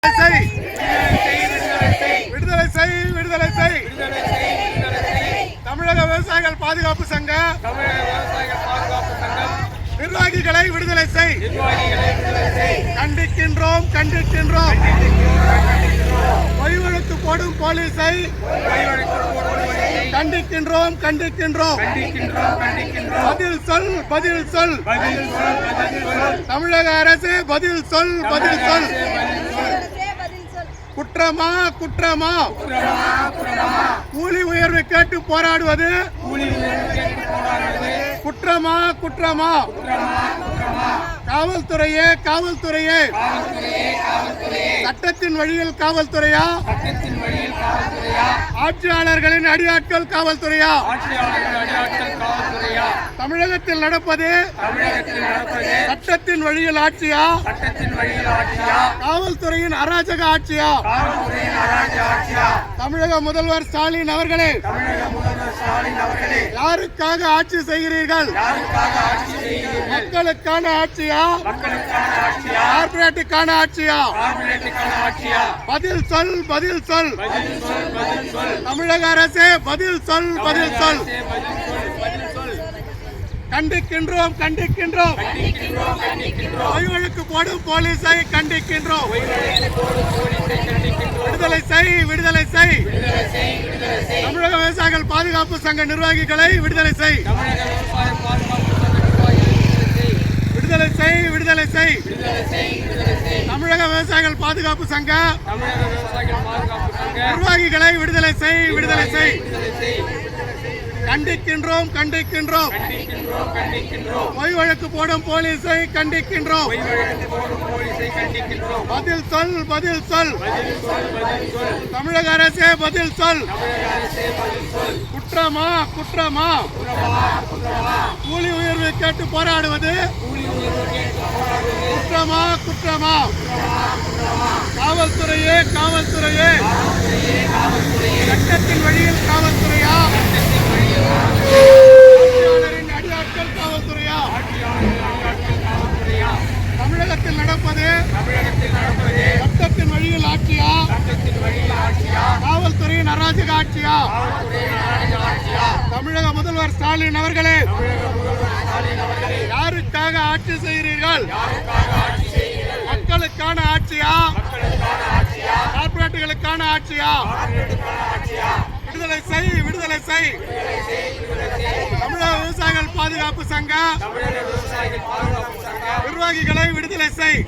விடுதலை செய் விடுதலை செய். தமிழக விவசாயிகள் பாதுகாப்பு சங்க நிர்வாகிகளை விடுதலை செய். கண்டிக்கின்றோம் கண்டிக்கின்றோம். பொய் வழக்கு போடும் போலீஸை கண்டிக்கின்றோம் கண்டிக்கின்றோம். பதில் சொல் பதில் சொல். தமிழக அரசு பதில் சொல் பதில் சொல். குற்றமா குற்றமா? கூலி உயர்வை கேட்டு போராடுவது குற்றமா குற்றமா? காவல்துறையே காவல்துறையே, சட்டத்தின் வழியில் காவல்துறையா? ஆட்சியாளர்களின் அடியாட்கள் காவல்துறையா? தமிழகத்தில் நடப்பது சட்டத்தின் வழியில் ஆட்சியா? காவல்துறையின் அராஜக ஆட்சியா? தமிழக முதல்வர் ஸ்டாலின் அவர்களே, யாருக்காக ஆட்சி செய்கிறீர்கள்? மக்களுக்கான ஆட்சியா? கார்ப்பரேட்டுக்கான ஆட்சியா? பதில் சொல் பதில் சொல். தமிழக அரசே பதில் சொல் பதில் சொல். கண்டிக்கின்றோம் கண்டிக்கின்றோம். பொய் வழக்கு போடும் போலீஸை கண்டிக்கின்றோம். விடுதலை செய் விடுதலை செய். தமிழக விவசாயிகள் பாதுகாப்பு சங்க நிர்வாகிகளை விடுதலை செய். விடுதலை செய் விடுதலை செய். தமிழக விவசாயிகள் பாதுகாப்பு சங்க நிர்வாகிகளை விடுதலை செய் விடுதலை செய். கண்டிக்கின்றோம் கண்டிக்கின்றோம். பொய் வழக்கு போடும் போலீஸை கண்டிக்கின்றோம். பதில் சொல் பதில் சொல். தமிழக அரசே பதில் சொல். குற்றமா குற்றமா? கூலி உயர்வு கேட்டு போராடுவது குற்றமா குற்றமா? காவல்துறையே காவல்துறையே, சட்டத்தின் வழியில் காவல்துறையா? ஆட்சியாளரின் அடியாட்கள் காவல்துறையா? தமிழகத்தில் நடப்பது சட்டத்தின் வழியில் ஆட்சியா? காவல்துறையின் அராஜக ஆட்சியா? தமிழக முதல்வர் ஸ்டாலின் அவர்களே, யாருக்காக ஆட்சி செய்கிறீர்கள்? மக்களுக்கான ஆட்சியா? கார்ப்பரேட்டுகளுக்கான ஆட்சியா? விடுதலை செய் விடுதலை செய். தமிழக விவசாயிகள் பாதுகாப்பு சங்க நிர்வாகிகளை விடுதலை செய்.